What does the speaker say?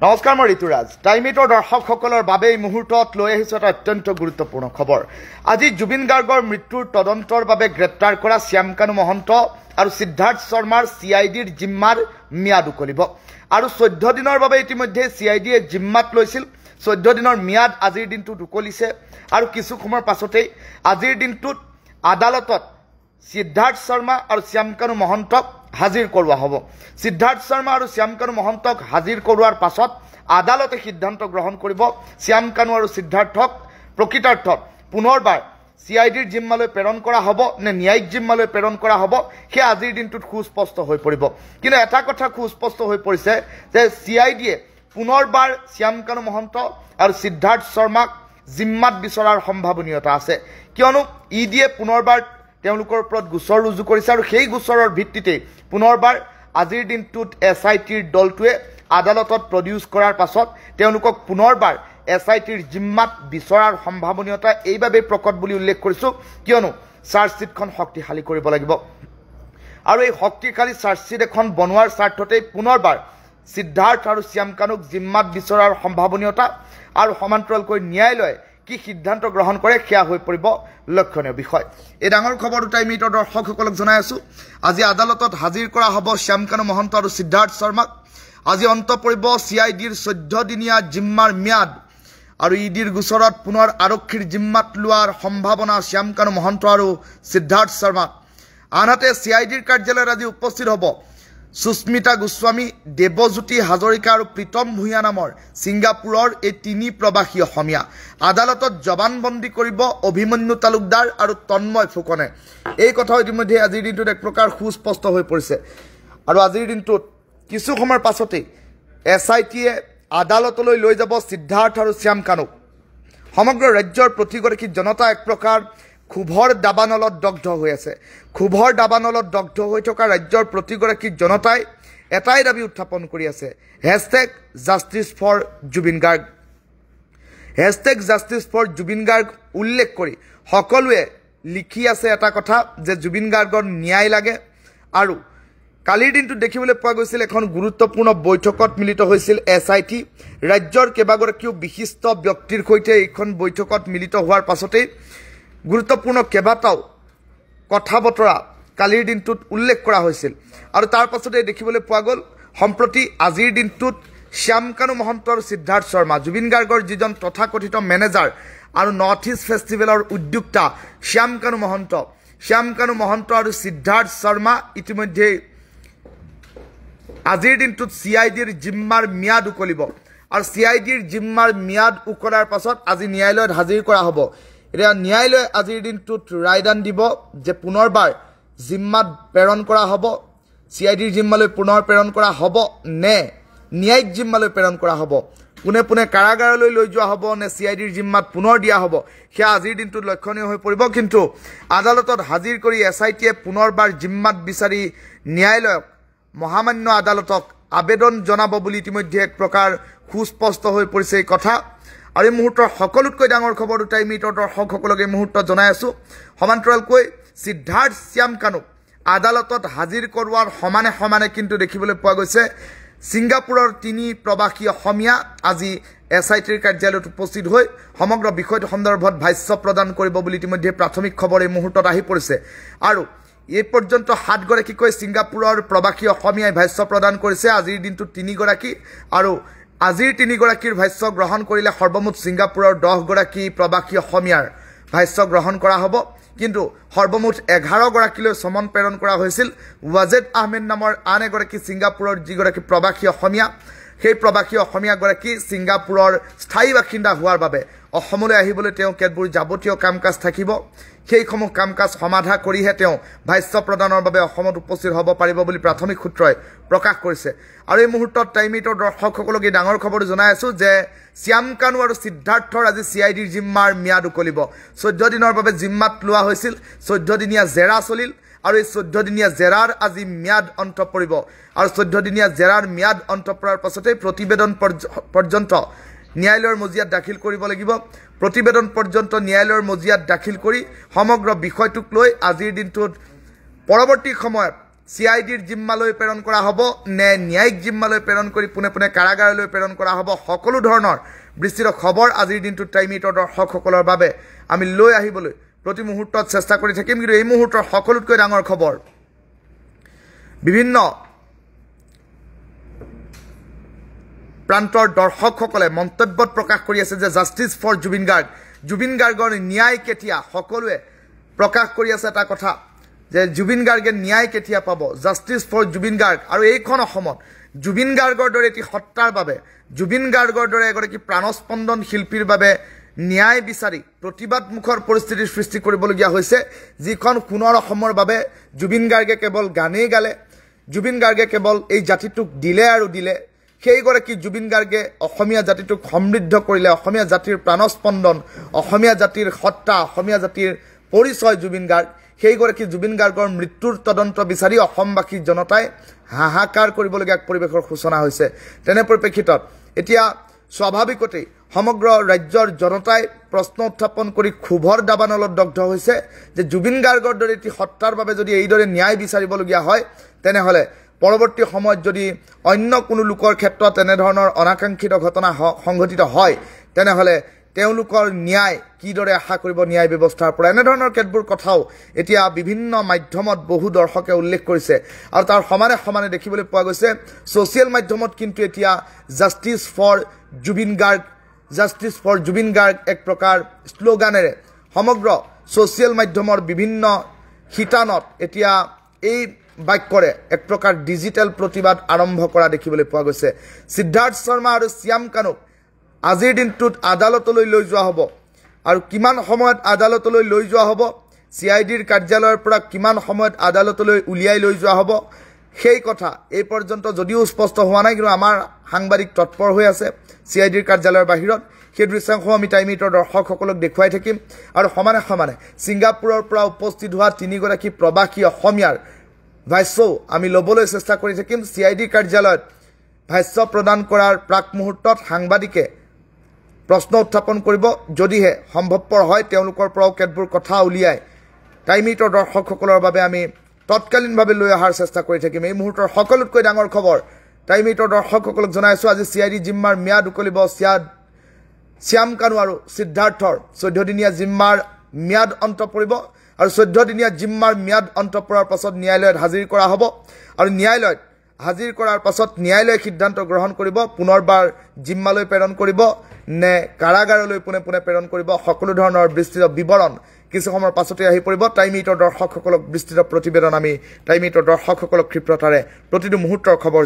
নমস্কাৰ মই ঋতুৰাজ টাইমিটৰ দৰ্শকসকলৰ বাবে এই মুহূৰ্তত লৈ আহিছো এটা অত্যন্ত গুৰুত্বপূৰ্ণ খবৰ। আজি জুবিন গাৰ্গৰ মৃত্যুৰ তদন্তৰ বাবে গ্ৰেপ্তাৰ কৰা শ্যামকানু মহন্ত আৰু সিদ্ধাৰ্থ শৰ্মাৰ CIDৰ জিম্মাৰ ম্যাদ উকলিব আৰু 14 দিনৰ বাবে ইতিমধ্যে CIDয়ে জিম্মাত লৈছিল। 14 দিনৰ ম্যাদ আজিৰ দিনটোত উকলিছে আৰু কিছু সময়ৰ পাছতেই আজিৰ দিনটোত আদালতত সিদ্ধাৰ্থ শৰ্মা আৰু শ্যামকানু মহন্তক হাজিৰ কৰোৱা হ'ব। সিদ্ধাৰ্থ শৰ্মা আৰু শ্যামকানু মহন্তক হাজিৰ কৰোৱাৰ পাছত আদালতে সিদ্ধান্ত গ্ৰহণ কৰিব শ্যামকানু আৰু সিদ্ধাৰ্থক প্ৰকৃতাৰ্থত পুনৰবাৰ CIDৰ জিম্মালৈ প্ৰেৰণ কৰা হ'ব নে ন্যায়িক জিম্মালৈ প্ৰেৰণ কৰা হ'ব সেই আজিৰ দিনটোত সুস্পষ্ট হৈ পৰিব। কিন্তু এটা কথা সুস্পষ্ট হৈ পৰিছে যে CIDয়ে পুনৰবাৰ শ্যামকানু মহন্ত আৰু সিদ্ধাৰ্থ শৰ্মাক জিম্মাত বিচৰাৰ সম্ভাৱনীয়তা আছে, কিয়নো EDয়ে পুনৰবাৰ তেওঁলোকৰ ওপৰত গোচৰ ৰুজু কৰিছে আৰু সেই গোচৰৰ ভিত্তিতে পুনৰবাৰ আজিৰ দিনটোত SITৰ দলটোৱে আদালতত প্ৰডিউচ কৰাৰ পাছত তেওঁলোকক পুনৰবাৰ SITৰ জিম্মাত বিচৰাৰ সম্ভাৱনীয়তা এইভাবে প্ৰকট বুলি উল্লেখ কৰিছোঁ, কিয়নো চাৰ্জশ্বিটখন শক্তিশালী কৰিব লাগিব আৰু এই শক্তিশালী চাৰ্জশ্বিট এখন বনোৱাৰ স্বাৰ্থতেই পুনৰবাৰ সিদ্ধাৰ্থ আৰু শ্যামকানুক জিম্মাত বিচৰাৰ সম্ভাৱনীয়তা আৰু সমান্তৰালকৈ ন্যায়ালয়ে কি সিদ্ধান্ত গ্ৰহণ কৰে সেয়া হৈ পৰিব লক্ষণীয় বিষয়। এই ডাঙৰ খবৰটো টাইমিটৰ দৰ্শকসকলক জনাই আছো। আজি আদালতত হাজিৰ কৰা হ'ব শ্যামকানু মহন্ত আৰু সিদ্ধাৰ্থ শৰ্মাক। আজি অন্ত পৰিব CIDৰ 14 দিনীয়া জিম্মাৰ ম্যাদ আৰু EDৰ গোচৰত পুনৰ আৰক্ষীৰ জিম্মাত লোৱাৰ সম্ভাৱনা শ্যামকানু মহন্ত আৰু সিদ্ধাৰ্থ শৰ্মা। আনহাতে CIDৰ কাৰ্যালয়ত আজি উপস্থিত হ'ব সুস্মিতা গোস্বামী, দেৱজ্যোতি হাজৰিকা আৰু প্ৰীতম ভূঞা নামৰ ছিংগাপুৰৰ এই 3 প্ৰবাসী অসমীয়া। আদালতত জবানবন্দী কৰিব অভিমন্যু তালুকদাৰ আৰু তন্ময় ফুকনে। এই কথা ইতিমধ্যে আজিৰ দিনটোত এক প্ৰকাৰ সুস্পষ্ট হৈ পৰিছে আৰু আজিৰ দিনটোত কিছু সময়ৰ পাছতেই SITয়ে আদালতলৈ লৈ যাব সিদ্ধাৰ্থ আৰু শ্যামকানুক। সমগ্ৰ ৰাজ্যৰ প্ৰতিগৰাকী জনতা এক প্ৰকাৰ ক্ষোভৰ দাবানলত দগ্ধ হৈ আছে। ক্ষোভৰ দাবানলত দগ্ধ হৈ থকা ৰাজ্যৰ প্ৰতিগৰাকী জনতাই এটাই দাবী উত্থাপন কৰি আছে, #justice for Zubeen Garg. #Justice for Zubeen Garg উল্লেখ কৰি সকলোৱে লিখি আছে এটা কথা যে জুবিন গাৰ্গৰ ন্যায় লাগে। আৰু কালিৰ দিনটোত দেখিবলৈ পোৱা গৈছিল এখন গুৰুত্বপূৰ্ণ বৈঠকত মিলিত হৈছিল SIT। ৰাজ্যৰ কেইবাগৰাকীও বিশিষ্ট ব্যক্তিৰ সৈতে এইখন বৈঠকত মিলিত হোৱাৰ পাছতেই গুৰুত্বপূৰ্ণ কেইবাটাও কথা বতৰা কালিৰ দিনটোত উল্লেখ কৰা হৈছিল আৰু তাৰ পাছতে দেখিবলৈ পোৱা গ'ল সম্প্ৰতি আজিৰ দিনটোত শ্যামকানু মহন্ত আৰু সিদ্ধাৰ্থ শৰ্মা, জুবিন গাৰ্গৰ যিজন তথাকথিত মেনেজাৰ আৰু নৰ্থ ইষ্ট ফেষ্টিভেলৰ উদ্যোক্তা শ্যামকানু মহন্ত আৰু সিদ্ধাৰ্থ শৰ্মা ইতিমধ্যে আজিৰ দিনটোত CIDৰ জিম্মাৰ ম্যাদ উকলিব আৰু CIDৰ জিম্মাৰ ম্যাদ উকলাৰ পাছত আজি ন্যায়ালয়ত হাজিৰ কৰা হ'ব। এতিয়া ন্যায়ালয়ে আজিৰ দিনটোত ৰায়দান দিব যে পুনৰবাৰ জিম্মাত প্ৰেৰণ কৰা হ'ব, CIDৰ জিম্মালৈ পুনৰ প্ৰেৰণ কৰা হ'ব নে ন্যায়িক জিম্মালৈ প্ৰেৰণ কৰা হ'ব, পোনে পোনে কাৰাগাৰলৈ লৈ যোৱা হ'ব নে CIDৰ জিম্মাত পুনৰ দিয়া হ'ব সেয়া আজিৰ দিনটোত লক্ষণীয় হৈ পৰিব। কিন্তু আদালতত হাজিৰ কৰি SITয়ে পুনৰবাৰ জিম্মাত বিচাৰি ন্যায়ালয়ক মহামান্য আদালতক আবেদন জনাব বুলি ইতিমধ্যে এক প্ৰকাৰ সুস্পষ্ট হৈ পৰিছে এই কথা। আৰু এই মুহূৰ্তৰ সকলোতকৈ ডাঙৰ খবৰটো টাইমিটৰ দৰ্শকসকলক এই মুহূৰ্তত জনাই আছোঁ। সমান্তৰালকৈ সিদ্ধাৰ্থ শ্যামকানুক আদালতত হাজিৰ কৰোৱাৰ সমানে সমানে কিন্তু দেখিবলৈ পোৱা গৈছে ছিংগাপুৰৰ 3 প্ৰবাসী অসমীয়া আজি SITৰ কাৰ্যালয়ত উপস্থিত হৈ সমগ্ৰ বিষয়টো সন্দৰ্ভত ভাষ্য প্ৰদান কৰিব বুলি ইতিমধ্যে প্ৰাথমিক খবৰ এই মুহূৰ্তত আহি পৰিছে। আৰু এই পৰ্যন্ত 7 গৰাকীকৈ ছিংগাপুৰৰ প্ৰবাসী অসমীয়াই ভাষ্য প্ৰদান কৰিছে। আজিৰ দিনটোত 3 গৰাকী আৰু আজিৰ 3 গৰাকীৰ ভাষ্য গ্ৰহণ কৰিলে সৰ্বমুঠ ছিংগাপুৰৰ 10 গৰাকী প্ৰবাসী অসমীয়াৰ ভাষ্য গ্ৰহণ কৰা হ'ব। কিন্তু সৰ্বমুঠ 11 গৰাকীলৈ চমন প্ৰেৰণ কৰা হৈছিল। ৱাজেদ আহমেদ নামৰ আন এগৰাকী ছিংগাপুৰৰ যিগৰাকী প্ৰবাসী অসমীয়া, সেই প্ৰবাসী অসমীয়াগৰাকী ছিংগাপুৰৰ স্থায়ী বাসিন্দা হোৱাৰ বাবে অসমলৈ আহিবলৈ তেওঁ কেতবোৰ যাৱতীয় কাম কাজ থাকিব, সেইসমূহ কাম কাজ সমাধা কৰিহে তেওঁ ভাষ্য প্ৰদানৰ বাবে অসমত উপস্থিত হ'ব পাৰিব বুলি প্ৰাথমিক সূত্ৰই প্ৰকাশ কৰিছে। আৰু এই মুহূৰ্তত টাইমিটৰ দৰ্শকসকলক এই ডাঙৰ খবৰটো জনাই আছোঁ যে শ্যামকানু আৰু সিদ্ধাৰ্থৰ আজি CIDৰ জিম্মাৰ ম্যাদ উকলিব। 14 দিনৰ বাবে জিম্মাত লোৱা হৈছিল, 14 দিনীয়া জেৰা চলিল আৰু এই 14 দিনীয়া জেৰাৰ আজি ম্যাদ অন্ত পৰিব আৰু 14 দিনীয়া জেৰাৰ ম্যাদ অন্ত পৰাৰ পাছতেই প্ৰতিবেদন পৰ্যন্ত ন্যায়ালয়ৰ মজিয়াত দাখিল কৰিব লাগিব। প্ৰতিবেদন পৰ্যন্ত ন্যায়ালয়ৰ মজিয়াত দাখিল কৰি সমগ্ৰ বিষয়টোক লৈ আজিৰ দিনটোত পৰৱৰ্তী সময়ত CIDৰ জিম্মালৈ প্ৰেৰণ কৰা হ'ব নে ন্যায়িক জিম্মালৈ প্ৰেৰণ কৰি পুনে পুনে কাৰাগাৰলৈ প্ৰেৰণ কৰা হ'ব সকলো ধৰণৰ বিস্তৃত খবৰ আজিৰ দিনটোত টাইম 8ৰ দৰ্শকসকলৰ বাবে আমি লৈ আহিবলৈ প্ৰতি মুহূৰ্তত চেষ্টা কৰি থাকিম কিন্তু এই মুহূৰ্তৰ সকলোতকৈ ডাঙৰ খবৰ বিভিন্ন প্ৰান্তৰ দৰ্শকসকলে মন্তব্যত প্ৰকাশ কৰি আছে যে জাষ্টিস ফৰ জুবিন গাৰ্গৰ ন্যায় কেতিয়া সকলোৱে প্ৰকাশ কৰি আছে এটা কথা যে জুবিন গাৰ্গে ন্যায় কেতিয়া পাব জাষ্টিস ফৰ জুবিন গাৰ্গ আৰু এইখন অসমত জুবিন গাৰ্গৰ দৰে এটি হত্যাৰ বাবে জুবিন গাৰ্গৰ দৰে এগৰাকী প্ৰাণস্পন্দন শিল্পীৰ বাবে ন্যায় বিচাৰি প্ৰতিবাদমুখৰ পৰিস্থিতিৰ সৃষ্টি কৰিবলগীয়া হৈছে যিখন সোণৰ অসমৰ বাবে জুবিন গাৰ্গে কেৱল গানেই গালে জুবিন গাৰ্গে কেৱল এই জাতিটোক দিলে আৰু দিলে সেইগৰাকী জুবিন গাৰ্গে অসমীয়া জাতিটোক সমৃদ্ধ কৰিলে অসমীয়া জাতিৰ প্ৰাণস্পন্দন অসমীয়া জাতিৰ সত্তা অসমীয়া জাতিৰ পৰিচয় জুবিন গাৰ্গ সেইগৰাকী জুবিন গাৰ্গৰ মৃত্যুৰ তদন্ত বিচাৰি অসমবাসী জনতাই হাহাকাৰ কৰিবলগীয়া পৰিৱেশৰ সূচনা হৈছে তেনে পৰিপ্ৰেক্ষিতত এতিয়া স্বাভাৱিকতেই সমগ্ৰ ৰাজ্যৰ জনতাই প্ৰশ্ন উত্থাপন কৰি ক্ষোভৰ দাবানলত দগ্ধ হৈছে যে জুবিন গাৰ্গৰ দৰে এটি হত্যাৰ বাবে যদি এইদৰে ন্যায় বিচাৰিবলগীয়া হয় তেনেহ'লে পৰৱৰ্তী সময়ত যদি অন্য কোনো লোকৰ ক্ষেত্ৰত এনেধৰণৰ অনাকাংক্ষিত ঘটনা সংঘটিত হয় তেনেহ'লে তেওঁলোকৰ ন্যায় কিদৰে আশা কৰিব ন্যায় ব্যৱস্থাৰ পৰা এনেধৰণৰ কেতবোৰ কথাও এতিয়া বিভিন্ন মাধ্যমত বহু দৰ্শকে উল্লেখ কৰিছে আৰু তাৰ সমানে সমানে দেখিবলৈ পোৱা গৈছে ছ'চিয়েল মাধ্যমত কিন্তু এতিয়া জাষ্টিস ফৰ জুবিন গাৰ্গ এক প্ৰকাৰ শ্লোগানেৰে সমগ্ৰ ছ'চিয়েল মাধ্যমৰ বিভিন্ন শিতানত এতিয়া এই বাক্যৰে এক প্ৰকাৰ ডিজিটেল প্ৰতিবাদ আৰম্ভ কৰা দেখিবলৈ পোৱা গৈছে সিদ্ধাৰ্থ শৰ্মা আৰু শ্যাম কানুক আজিৰ দিনটোত আদালতলৈ লৈ যোৱা হ'ব আৰু কিমান সময়ত আদালতলৈ লৈ যোৱা হ'ব CIDৰ কাৰ্যালয়ৰ পৰা কিমান সময়ত আদালতলৈ উলিয়াই লৈ যোৱা হ'ব সেই কথা এই পৰ্যন্ত যদিও স্পষ্ট হোৱা নাই কিন্তু আমাৰ সাংবাদিক তৎপৰ হৈ আছে CIDৰ কাৰ্যালয়ৰ বাহিৰত সেই দৃশ্যাংশ আমি টাইম 8ৰ দৰ্শকসকলক দেখুৱাই থাকিম আৰু সমানে সমানে ছিংগাপুৰৰ পৰা উপস্থিত হোৱা তিনিগৰাকী প্ৰবাসী অসমীয়াৰ ভাষ্যও আমি ল'বলৈ চেষ্টা কৰি থাকিম CID কাৰ্যালয়ত ভাষ্য প্ৰদান কৰাৰ প্ৰাক মুহূৰ্তত সাংবাদিকে প্ৰশ্ন উত্থাপন কৰিব যদিহে সম্ভৱপৰ হয় তেওঁলোকৰ পৰাও কেতবোৰ কথা উলিয়াই টাইম 8ৰ দৰ্শকসকলৰ বাবে আমি তৎকালীনভাৱে লৈ অহাৰ চেষ্টা কৰি থাকিম এই মুহূৰ্তৰ সকলোতকৈ ডাঙৰ খবৰ টাইম 8ৰ দৰ্শকসকলক জনাইছোঁ আজি CID জিম্মাৰ ম্যাদ উকলিব শ্যাম কানু আৰু সিদ্ধাৰ্থৰ 14 দিনীয়া জিম্মাৰ ম্যাদ অন্ত পৰিব আৰু 14 দিনীয়া জিম্মাৰ ম্যাদ অন্ত পৰাৰ পাছত ন্যায়ালয়ত হাজিৰ কৰা হ'ব আৰু ন্যায়ালয়ত হাজিৰ কৰাৰ পাছত ন্যায়ালয়ে সিদ্ধান্ত গ্ৰহণ কৰিব পুনৰবাৰ জিম্মালৈ প্ৰেৰণ কৰিব নে কাৰাগাৰলৈ পুনে পুনে প্ৰেৰণ কৰিব সকলো ধৰণৰ বিস্তৃত বিৱৰণ কিছু সময়ৰ পাছতে আহি পৰিব টাইম 8ৰ দৰ্শকসকলক বিস্তৃত প্ৰতিবেদন আমি টাইম 8ৰ দৰ্শকসকলক ক্ষিপ্ৰতাৰে প্ৰতিটো মুহূৰ্তৰ খবৰ